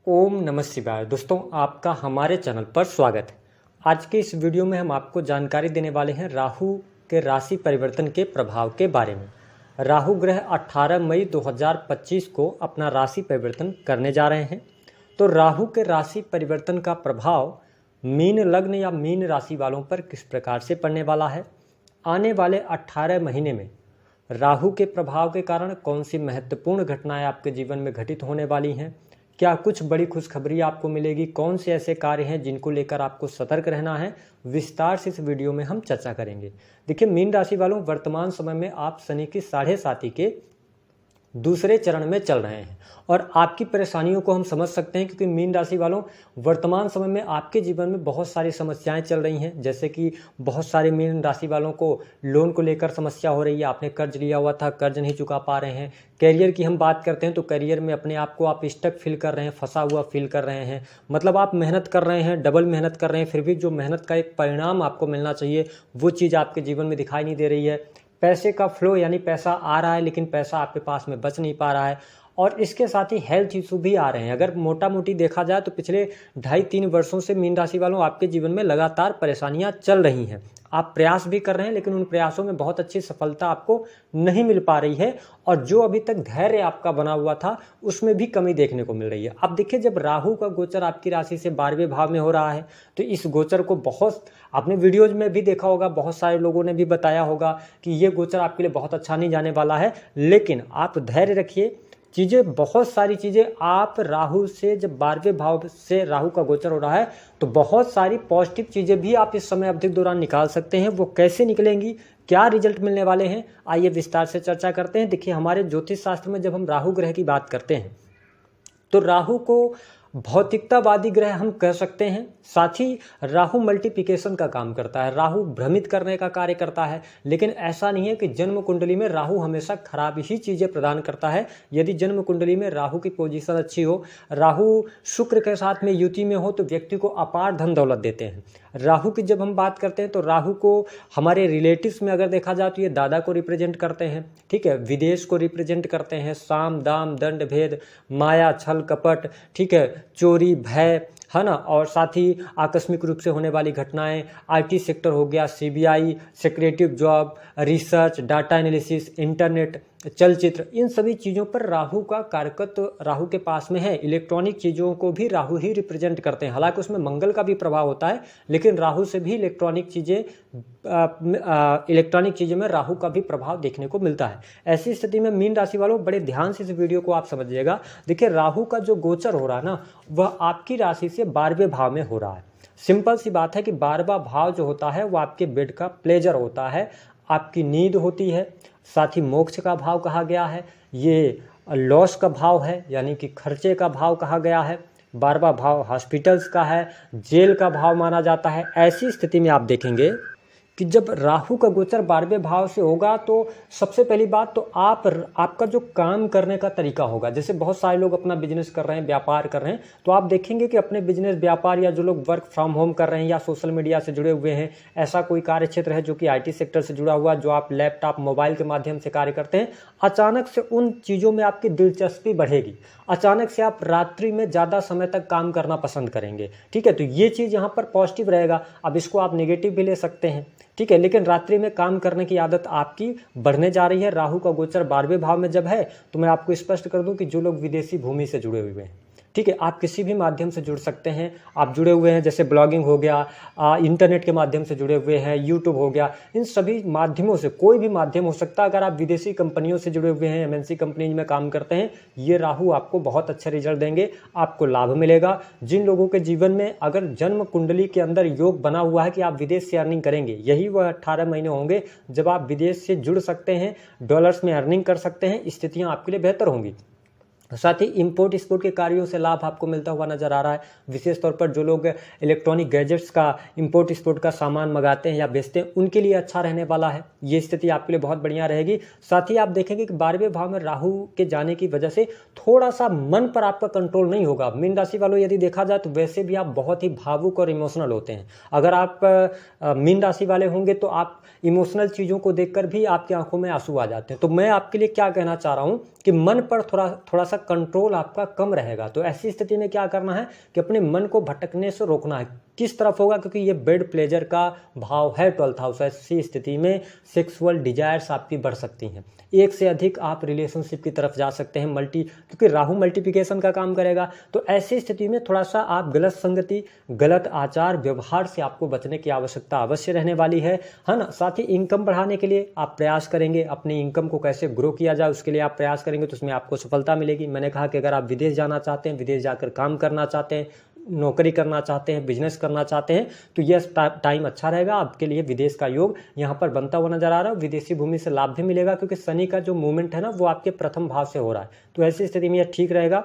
ओम नमः शिवाय। दोस्तों, आपका हमारे चैनल पर स्वागत है। आज के इस वीडियो में हम आपको जानकारी देने वाले हैं राहु के राशि परिवर्तन के प्रभाव के बारे में। राहु ग्रह 18 मई 2025 को अपना राशि परिवर्तन करने जा रहे हैं। तो राहु के राशि परिवर्तन का प्रभाव मीन लग्न या मीन राशि वालों पर किस प्रकार से पड़ने वाला है, आने वाले 18 महीने में राहु के प्रभाव के कारण कौन सी महत्वपूर्ण घटनाएं आपके जीवन में घटित होने वाली हैं, क्या कुछ बड़ी खुशखबरी आपको मिलेगी, कौन से ऐसे कार्य हैं जिनको लेकर आपको सतर्क रहना है, विस्तार से इस वीडियो में हम चर्चा करेंगे। देखिए, मीन राशि वालों, वर्तमान समय में आप शनि की 7.5 के दूसरे चरण में चल रहे हैं और आपकी परेशानियों को हम समझ सकते हैं, क्योंकि मीन राशि वालों, वर्तमान समय में आपके जीवन में बहुत सारी समस्याएं चल रही हैं। जैसे कि बहुत सारे मीन राशि वालों को लोन को लेकर समस्या हो रही है, आपने कर्ज लिया हुआ था, कर्ज नहीं चुका पा रहे हैं। करियर की हम बात करते हैं तो करियर में अपने आप को आप स्टक फील कर रहे हैं, फंसा हुआ फील कर रहे हैं। मतलब आप मेहनत कर रहे हैं, डबल मेहनत कर रहे हैं, फिर भी जो मेहनत का एक परिणाम आपको मिलना चाहिए वो चीज़ आपके जीवन में दिखाई नहीं दे रही है। पैसे का फ्लो, यानी पैसा आ रहा है लेकिन पैसा आपके पास में बच नहीं पा रहा है। और इसके साथ ही हेल्थ इशू भी आ रहे हैं। अगर मोटा मोटी देखा जाए तो पिछले 2.5-3 वर्षों से मीन राशि वालों आपके जीवन में लगातार परेशानियां चल रही हैं। आप प्रयास भी कर रहे हैं लेकिन उन प्रयासों में बहुत अच्छी सफलता आपको नहीं मिल पा रही है, और जो अभी तक धैर्य आपका बना हुआ था उसमें भी कमी देखने को मिल रही है। अब देखिए, जब राहु का गोचर आपकी राशि से 12वें भाव में हो रहा है तो इस गोचर को बहुत, आपने वीडियोज में भी देखा होगा, बहुत सारे लोगों ने भी बताया होगा कि ये गोचर आपके लिए बहुत अच्छा नहीं जाने वाला है। लेकिन आप धैर्य रखिए, चीज़ें, बहुत सारी चीज़ें, आप राहु से जब 12वें भाव से राहु का गोचर हो रहा है तो बहुत सारी पॉजिटिव चीज़ें भी आप इस समय अवधि के दौरान निकाल सकते हैं। वो कैसे निकलेंगी, क्या रिजल्ट मिलने वाले हैं, आइए विस्तार से चर्चा करते हैं। देखिए, हमारे ज्योतिष शास्त्र में जब हम राहु ग्रह की बात करते हैं तो राहु को भौतिकतावादी ग्रह हम कह सकते हैं। साथ ही राहु मल्टीप्लिकेशन का काम करता है, राहु भ्रमित करने का कार्य करता है। लेकिन ऐसा नहीं है कि जन्म कुंडली में राहु हमेशा खराब ही चीज़ें प्रदान करता है। यदि जन्म कुंडली में राहु की पोजीशन अच्छी हो, राहु शुक्र के साथ में युति में हो, तो व्यक्ति को अपार धन दौलत देते हैं। राहु की जब हम बात करते हैं तो राहु को हमारे रिलेटिव्स में अगर देखा जाए तो ये दादा को रिप्रेजेंट करते हैं, ठीक है, विदेश को रिप्रेजेंट करते हैं, साम दाम दंड भेद, माया छल कपट, ठीक है, चोरी भय, है ना, और साथ ही आकस्मिक रूप से होने वाली घटनाएं, आईटी सेक्टर हो गया, CBI, secretive job, research, data analysis, internet, चलचित्र, इन सभी चीज़ों पर राहु का कारकत्व राहु के पास में है। इलेक्ट्रॉनिक चीज़ों को भी राहु ही रिप्रेजेंट करते हैं। हालांकि उसमें मंगल का भी प्रभाव होता है, लेकिन राहु से भी इलेक्ट्रॉनिक चीज़ें में राहु का भी प्रभाव देखने को मिलता है। ऐसी स्थिति में मीन राशि वालों, बड़े ध्यान से इस वीडियो को आप समझिएगा। देखिए, राहु का जो गोचर हो रहा है ना, वह आपकी राशि से 12वें भाव में हो रहा है। सिंपल सी बात है कि 12वां भाव जो होता है वो आपके बेड का प्लेजर होता है, आपकी नींद होती है, साथ ही मोक्ष का भाव कहा गया है, ये लॉस का भाव है, यानी कि खर्चे का भाव कहा गया है। 12वां भाव हॉस्पिटल्स का है, जेल का भाव माना जाता है। ऐसी स्थिति में आप देखेंगे कि जब राहु का गोचर 12वें भाव से होगा तो सबसे पहली बात तो आपका जो काम करने का तरीका होगा। जैसे बहुत सारे लोग अपना बिजनेस कर रहे हैं, व्यापार कर रहे हैं, तो आप देखेंगे कि अपने बिजनेस व्यापार, या जो लोग वर्क फ्रॉम होम कर रहे हैं या सोशल मीडिया से जुड़े हुए हैं, ऐसा कोई कार्य क्षेत्र है जो कि आईटी सेक्टर से जुड़ा हुआ, जो आप लैपटॉप मोबाइल के माध्यम से कार्य करते हैं, अचानक से उन चीज़ों में आपकी दिलचस्पी बढ़ेगी। अचानक से आप रात्रि में ज़्यादा समय तक काम करना पसंद करेंगे, ठीक है। तो ये चीज़ यहाँ पर पॉजिटिव रहेगा। अब इसको आप नेगेटिव भी ले सकते हैं, ठीक है, लेकिन रात्रि में काम करने की आदत आपकी बढ़ने जा रही है। राहु का गोचर 12वें भाव में जब है तो मैं आपको स्पष्ट कर दूं कि जो लोग विदेशी भूमि से जुड़े हुए हैं, ठीक है, आप किसी भी माध्यम से जुड़ सकते हैं। आप जुड़े हुए हैं, जैसे ब्लॉगिंग हो गया, इंटरनेट के माध्यम से जुड़े हुए हैं, यूट्यूब हो गया, इन सभी माध्यमों से, कोई भी माध्यम हो सकता है। अगर आप विदेशी कंपनियों से जुड़े हुए हैं, एमएनसी कंपनी में काम करते हैं, ये राहु आपको बहुत अच्छे रिजल्ट देंगे, आपको लाभ मिलेगा। जिन लोगों के जीवन में अगर जन्म कुंडली के अंदर योग बना हुआ है कि आप विदेश से अर्निंग करेंगे, यही वह 18 महीने होंगे जब आप विदेश से जुड़ सकते हैं, डॉलर्स में अर्निंग कर सकते हैं। स्थितियाँ आपके लिए बेहतर होंगी। साथ ही इंपोर्ट एक्सपोर्ट के कार्यों से लाभ आपको मिलता हुआ नजर आ रहा है। विशेष तौर पर जो लोग इलेक्ट्रॉनिक गैजेट्स का इंपोर्ट एक्सपोर्ट का सामान मंगाते हैं या बेचते हैं, उनके लिए अच्छा रहने वाला है। ये स्थिति आपके लिए बहुत बढ़िया रहेगी। साथ ही आप देखेंगे कि 12वें भाव में राहु के जाने की वजह से थोड़ा सा मन पर आपका कंट्रोल नहीं होगा। मीन राशि वालों, यदि देखा जाए तो वैसे भी आप बहुत ही भावुक और इमोशनल होते हैं। अगर आप मीन राशि वाले होंगे तो आप इमोशनल चीज़ों को देखकर भी आपकी आंखों में आंसू आ जाते हैं। तो मैं आपके लिए क्या कहना चाह रहा हूँ कि मन पर थोड़ा सा कंट्रोल आपका कम रहेगा। तो ऐसी स्थिति में क्या करना है कि अपने मन को भटकने से रोकना है। किस तरफ होगा, क्योंकि ये बेड प्लेजर का भाव है 12th हाउस। ऐसी स्थिति में सेक्सुअल डिजायर्स आपकी बढ़ सकती हैं, एक से अधिक आप रिलेशनशिप की तरफ जा सकते हैं, क्योंकि राहु मल्टीप्लिकेशन का काम करेगा। तो ऐसी स्थिति में थोड़ा सा आप गलत संगति, गलत आचार व्यवहार से आपको बचने की आवश्यकता अवश्य रहने वाली है ना। साथ ही इनकम बढ़ाने के लिए आप प्रयास करेंगे, अपनी इनकम को कैसे ग्रो किया जाए उसके लिए आप प्रयास करेंगे, तो उसमें आपको सफलता मिलेगी। मैंने कहा कि अगर आप विदेश जाना चाहते हैं, विदेश जाकर काम करना चाहते हैं, नौकरी करना चाहते हैं, बिजनेस करना चाहते हैं, तो यह टाइम अच्छा रहेगा आपके लिए। विदेश का योग यहाँ पर बनता हुआ नजर आ रहा है। विदेशी भूमि से लाभ भी मिलेगा, क्योंकि शनि का जो मूवमेंट है ना वो आपके प्रथम भाव से हो रहा है। तो ऐसी स्थिति में यह ठीक रहेगा।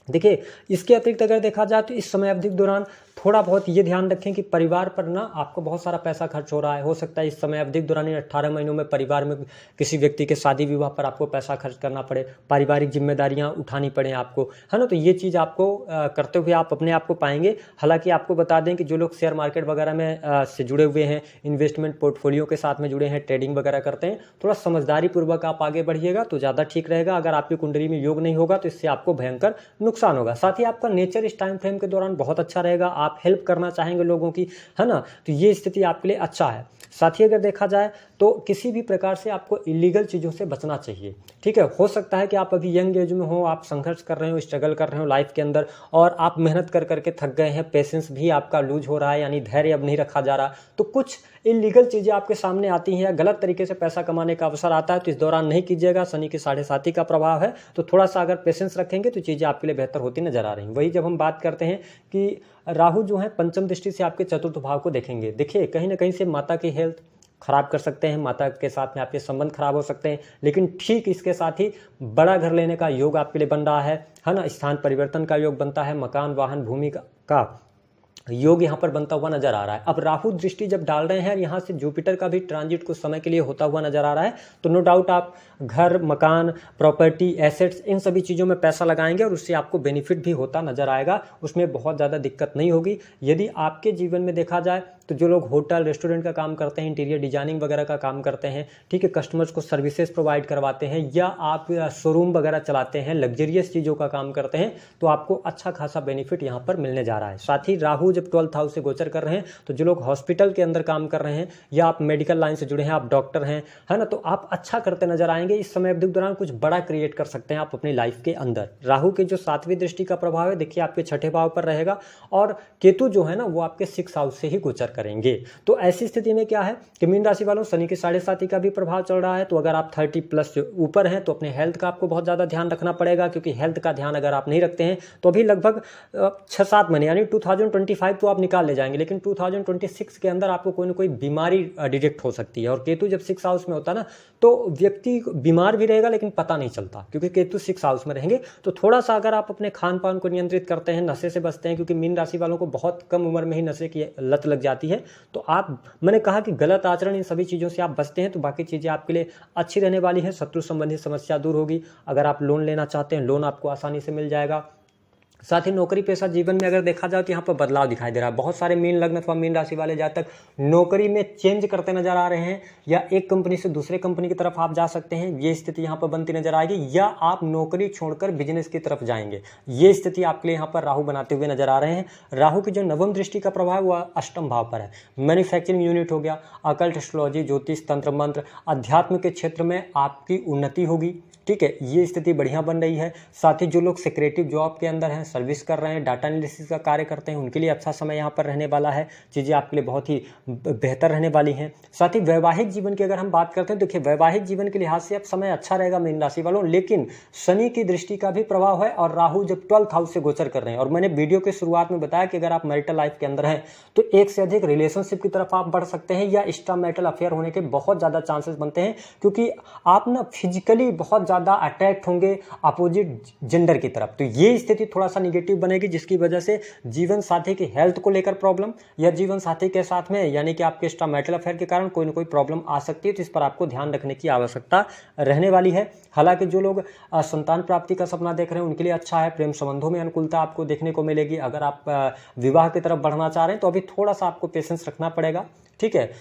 देखिए, इसके अतिरिक्त अगर देखा जाए तो इस समय अवधि के दौरान थोड़ा बहुत ये ध्यान रखें कि परिवार पर ना आपको बहुत सारा पैसा खर्च हो रहा है। हो सकता है इस समय अवधि के दौरान 18 महीनों में परिवार में किसी व्यक्ति के शादी विवाह पर आपको पैसा खर्च करना पड़े, पारिवारिक जिम्मेदारियां उठानी पड़े आपको, है ना। तो ये चीज़ आपको करते हुए आप अपने आप को पाएंगे। हालांकि आपको बता दें कि जो लोग शेयर मार्केट वगैरह में से जुड़े हुए हैं, इन्वेस्टमेंट पोर्टफोलियो के साथ में जुड़े हैं, ट्रेडिंग वगैरह करते हैं, थोड़ा समझदारी पूर्वक आप आगे बढ़िएगा तो ज़्यादा ठीक रहेगा। अगर आपकी कुंडली में योग नहीं होगा तो इससे आपको भयंकर नुकसान होगा। साथ ही आपका नेचर इस टाइम फ्रेम के दौरान बहुत अच्छा रहेगा, आप हेल्प करना चाहेंगे लोगों की, है ना। तो ये स्थिति आपके लिए अच्छा है। साथ ही अगर देखा जाए तो किसी भी प्रकार से आपको इलीगल चीज़ों से बचना चाहिए, ठीक है। हो सकता है कि आप अभी यंग एज में हो, आप संघर्ष कर रहे हो, स्ट्रगल कर रहे हो लाइफ के अंदर, और आप मेहनत कर करके थक गए हैं, पेशेंस भी आपका लूज हो रहा है, यानी धैर्य अब नहीं रखा जा रहा। तो कुछ इलीगल चीज़ें आपके सामने आती हैं या गलत तरीके से पैसा कमाने का अवसर आता है, तो इस दौरान नहीं कीजिएगा। शनि की 7.5 का प्रभाव है, तो थोड़ा सा अगर पेशेंस रखेंगे तो चीज़ें आपके लिए बेहतर होती नजर आ रही हैं। वही जब हम बात करते हैं कि राहु जो है पंचम दृष्टि से आपके चतुर्थ भाव को देखेंगे, देखिए कहीं ना कहीं से माता की हेल्थ खराब कर सकते हैं, माता के साथ में आपके संबंध खराब हो सकते हैं। लेकिन ठीक इसके साथ ही बड़ा घर लेने का योग आपके लिए बन रहा है ना। स्थान परिवर्तन का योग बनता है, मकान वाहन भूमि का योग यहाँ पर बनता हुआ नजर आ रहा है। अब राहु दृष्टि जब डाल रहे हैं, यहाँ से जुपिटर का भी ट्रांजिट कुछ समय के लिए होता हुआ नजर आ रहा है, तो नो डाउट आप घर, मकान, प्रॉपर्टी, एसेट्स, इन सभी चीज़ों में पैसा लगाएंगे और उससे आपको बेनिफिट भी होता नजर आएगा। उसमें बहुत ज़्यादा दिक्कत नहीं होगी। यदि आपके जीवन में देखा जाए तो जो लोग होटल रेस्टोरेंट का काम करते हैं, इंटीरियर डिजाइनिंग वगैरह का काम करते हैं, ठीक है, कस्टमर्स को सर्विसेज प्रोवाइड करवाते हैं, या आप शोरूम वगैरह चलाते हैं, लग्जरियस चीज़ों का काम करते हैं, तो आपको अच्छा खासा बेनिफिट यहाँ पर मिलने जा रहा है। साथ ही राहु जब 12th हाउस से गोचर कर रहे हैं, तो जो लोग हॉस्पिटल के अंदर काम कर रहे हैं या आप मेडिकल लाइन से जुड़े हैं, आप डॉक्टर हैं, है ना, तो आप अच्छा करते नजर आएंगे। इस समय अवधि के दौरान कुछ बड़ा क्रिएट कर सकते हैं आप अपनी लाइफ के अंदर। राहु के जो 7वीं दृष्टि का प्रभाव है, देखिए आपके 6ठे भाव पर रहेगा, और केतु जो है ना वो आपके 6th हाउस से ही गोचर करेंगे। तो ऐसी स्थिति में क्या है कि मीन राशि वालों, शनि के 7.5 का भी प्रभाव चल रहा है। तो अगर आप 30+ ऊपर हैं तो अपने हेल्थ का आपको बहुत ज़्यादा ध्यान रखना पड़ेगा, क्योंकि हेल्थ का ध्यान अगर आप नहीं रखते हैं तो अभी लगभग 6-7 महीने यानी 2025 तो आप निकाल ले जाएंगे, लेकिन 2026 के अंदर आपको कोई ना कोई बीमारी डिटेक्ट हो सकती है। और केतु जब 6th हाउस में होता है ना, तो व्यक्ति बीमार भी रहेगा लेकिन पता नहीं चलता, क्योंकि केतु 6th हाउस में रहेंगे। तो थोड़ा सा अगर आप अपने खान पान को नियंत्रित करते हैं, नशे से बचते हैं, क्योंकि मीन राशि वालों को बहुत कम उम्र में ही नशे की लत लग जाती है, तो मैंने कहा कि गलत आचरण, इन सभी चीज़ों से आप बचते हैं तो बाकी चीज़ें आपके लिए अच्छी रहने वाली है। शत्रु संबंधी समस्या दूर होगी। अगर आप लोन लेना चाहते हैं, लोन आपको आसानी से मिल जाएगा। साथ ही नौकरी पेशा जीवन में अगर देखा जाए तो यहाँ पर बदलाव दिखाई दे रहा है। बहुत सारे मीन लग्न अथवा मीन राशि वाले जातक नौकरी में चेंज करते नजर आ रहे हैं, या एक कंपनी से दूसरे कंपनी की तरफ आप जा सकते हैं, ये स्थिति यहाँ पर बनती नजर आएगी, या आप नौकरी छोड़कर बिजनेस की तरफ जाएंगे, ये स्थिति आपके लिए यहाँ पर राहु बनाते हुए नजर आ रहे हैं। राहु की जो 9वीं दृष्टि का प्रभाव वह 8म भाव पर है। मैन्युफैक्चरिंग यूनिट हो गया, अकल्ट, एस्ट्रोलॉजी, ज्योतिष, तंत्र मंत्र, अध्यात्म के क्षेत्र में आपकी उन्नति होगी, ठीक है, ये स्थिति बढ़िया बन रही है। साथ ही जो लोग सेक्रेटरी जॉब के अंदर हैं, सर्विस कर रहे हैं, डाटा एनालिसिस का कार्य करते हैं, उनके लिए अच्छा समय यहाँ पर रहने वाला है। चीज़ें आपके लिए बहुत ही बेहतर रहने वाली हैं। साथ ही वैवाहिक जीवन की अगर हम बात करते हैं, देखिए वैवाहिक जीवन के लिहाज से अब समय अच्छा रहेगा मीन राशि वालों, लेकिन शनि की दृष्टि का भी प्रभाव है और राहु जब 12th हाउस से गोचर कर रहे हैं। और मैंने वीडियो के शुरुआत में बताया कि अगर आप मैरिटल लाइफ के अंदर हैं तो एक से अधिक रिलेशनशिप की तरफ आप बढ़ सकते हैं, या एक्स्ट्रा मैरिटल अफेयर होने के बहुत ज़्यादा चांसेस बनते हैं, क्योंकि आप ना फिजिकली बहुत ज़्यादा अट्रैक्ट होंगे अपोजिट जेंडर की तरफ। तो ये स्थिति थोड़ा सा निगेटिव बनेगी, जिसकी वजह से जीवन साथी की हेल्थ को लेकर प्रॉब्लम, या जीवन साथी के साथ में यानी कि आपके एक्स्ट्रा मैरिटल अफेयर के कारण कोई ना कोई प्रॉब्लम आ सकती है। तो इस पर आपको ध्यान रखने की आवश्यकता रहने वाली है। हालांकि जो लोग संतान प्राप्ति का सपना देख रहे हैं उनके लिए अच्छा है, प्रेम संबंधों में अनुकूलता आपको देखने को मिलेगी। अगर आप विवाह की तरफ बढ़ना चाह रहे हैं तो अभी थोड़ा सा आपको पेशेंस रखना पड़ेगा, ठीक है।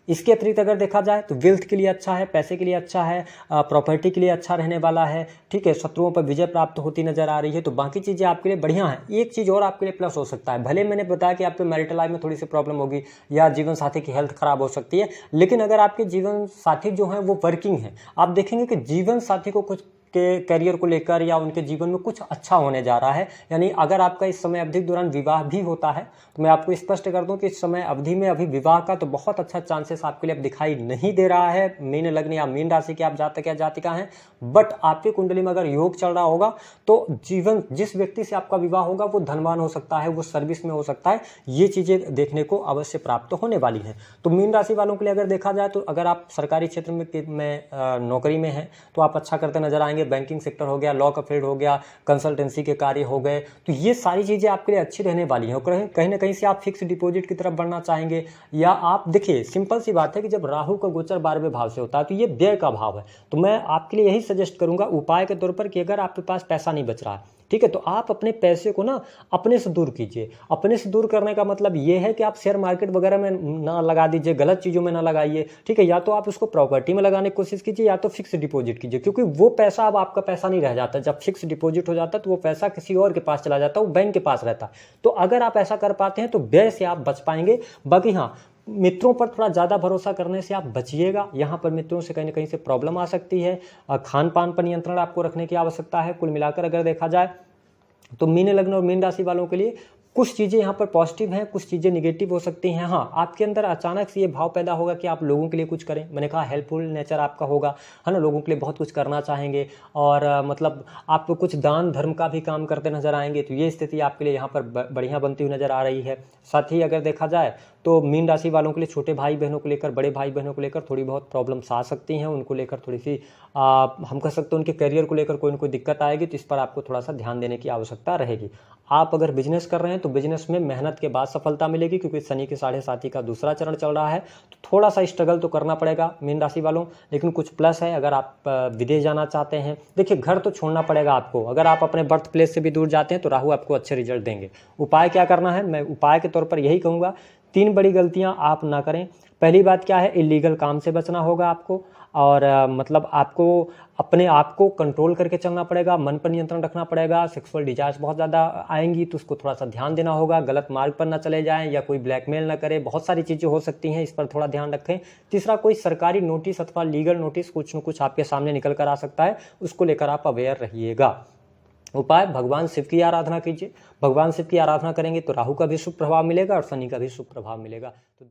इसके अतिरिक्त अगर देखा जाए तो वेल्थ के लिए अच्छा है, पैसे के लिए अच्छा है, प्रॉपर्टी के लिए अच्छा रहने वाला है, ठीक है। शत्रुओं पर विजय प्राप्त होती नजर आ रही है, तो बाकी चीज़ें आपके लिए बढ़िया हैं। एक चीज़ और आपके लिए प्लस हो सकता है, भले मैंने बताया कि आपके मैरिटल लाइफ में थोड़ी सी प्रॉब्लम होगी या जीवन साथी की हेल्थ खराब हो सकती है, लेकिन अगर आपके जीवन साथी जो हैं वो वर्किंग है, आप देखेंगे कि जीवन साथी को कुछ के करियर को लेकर या उनके जीवन में कुछ अच्छा होने जा रहा है। यानी अगर आपका इस समय अवधि के दौरान विवाह भी होता है, तो मैं आपको स्पष्ट कर दूं कि इस समय अवधि में अभी विवाह का तो बहुत अच्छा चांसेस आपके लिए अब दिखाई नहीं दे रहा है। मीन लग्न या मीन राशि के आप जातक या जातिका हैं, बट आपकी कुंडली में अगर योग चल रहा होगा तो जीवन जिस व्यक्ति से आपका विवाह होगा वो धनवान हो सकता है, वो सर्विस में हो सकता है। ये चीज़ें देखने को अवश्य प्राप्त होने वाली हैं। तो मीन राशि वालों के लिए अगर देखा जाए तो अगर आप सरकारी क्षेत्र में नौकरी में हैं तो आप अच्छा करते नजर आएंगे। बैंकिंग सेक्टर हो गया, लॉ का फील्ड हो गया, कंसल्टेंसी के कार्य हो गए, तो ये सारी चीज़ें आपके लिए अच्छी रहने वाली हैं। कहीं ना कहीं से आप फिक्स डिपॉजिट की तरफ बढ़ना चाहेंगे, या आप देखिए सिंपल सी बात है कि जब राहु का गोचर 12वें भाव से होता है तो ये व्यय का भाव है। तो मैं आपके लिए यही सजेस्ट करूंगा उपाय के तौर पर कि अगर आपके पास पैसा नहीं बच रहा है, ठीक है, तो आप अपने पैसे को ना अपने से दूर कीजिए। अपने से दूर करने का मतलब ये है कि आप शेयर मार्केट वगैरह में ना लगा दीजिए, गलत चीज़ों में ना लगाइए, ठीक है। या तो आप उसको प्रॉपर्टी में लगाने की कोशिश कीजिए या तो फिक्स डिपॉजिट कीजिए, क्योंकि वो पैसा अब आपका पैसा नहीं रह जाता। जब फिक्स डिपॉजिट हो जाता है तो वो पैसा किसी और के पास चला जाता है, वो बैंक के पास रहता है। तो अगर आप ऐसा कर पाते हैं तो व्यय से आप बच पाएंगे। बाकी हाँ, मित्रों पर थोड़ा ज़्यादा भरोसा करने से आप बचिएगा। यहाँ पर मित्रों से कहीं ना कहीं से प्रॉब्लम आ सकती है। खान पान पर नियंत्रण आपको रखने की आवश्यकता है। कुल मिलाकर अगर देखा जाए तो मीन लग्न और मीन राशि वालों के लिए कुछ चीज़ें यहाँ पर पॉजिटिव हैं, कुछ चीज़ें निगेटिव हो सकती हैं। हाँ, आपके अंदर अचानक से ये भाव पैदा होगा कि आप लोगों के लिए कुछ करें। मैंने कहा हेल्पफुल नेचर आपका होगा, है ना, लोगों के लिए बहुत कुछ करना चाहेंगे और मतलब आप कुछ दान धर्म का भी काम करते नजर आएंगे। तो ये स्थिति आपके लिए यहाँ पर बढ़िया बनती हुई नजर आ रही है। साथ ही अगर देखा जाए तो मीन राशि वालों के लिए छोटे भाई बहनों को लेकर, बड़े भाई बहनों को लेकर थोड़ी बहुत प्रॉब्लम्स आ सकती हैं। उनको लेकर थोड़ी सी हम कह सकते हैं उनके करियर को लेकर कोई ना कोई दिक्कत आएगी, तो इस पर आपको थोड़ा सा ध्यान देने की आवश्यकता रहेगी। आप अगर बिजनेस कर रहे हैं तो बिजनेस में मेहनत के बाद सफलता मिलेगी, क्योंकि शनि के 7.5 का दूसरा चरण चल रहा है। तो थोड़ा सा स्ट्रगल तो करना पड़ेगा मीन राशि वालों, लेकिन कुछ प्लस है। अगर आप विदेश जाना चाहते हैं, देखिए घर तो छोड़ना पड़ेगा आपको। अगर आप अपने बर्थ प्लेस से भी दूर जाते हैं तो राहु आपको अच्छे रिजल्ट देंगे। उपाय क्या करना है, मैं उपाय के तौर पर यही कहूँगा, 3 बड़ी गलतियां आप ना करें। पहली बात क्या है, इलीगल काम से बचना होगा आपको, और मतलब आपको अपने आप को कंट्रोल करके चलना पड़ेगा, मन पर नियंत्रण रखना पड़ेगा। सेक्सुअल डिजायर्स बहुत ज़्यादा आएंगी तो उसको थोड़ा सा ध्यान देना होगा। गलत मार्ग पर ना चले जाएं या कोई ब्लैकमेल ना करे, बहुत सारी चीज़ें हो सकती हैं, इस पर थोड़ा ध्यान रखें। तीसरा, कोई सरकारी नोटिस अथवा लीगल नोटिस कुछ न कुछ आपके सामने निकल कर आ सकता है, उसको लेकर आप अवेयर रहिएगा। उपाय, भगवान शिव की आराधना कीजिए। भगवान शिव की आराधना करेंगे तो राहु का भी शुभ प्रभाव मिलेगा और शनि का भी शुभ प्रभाव मिलेगा। तो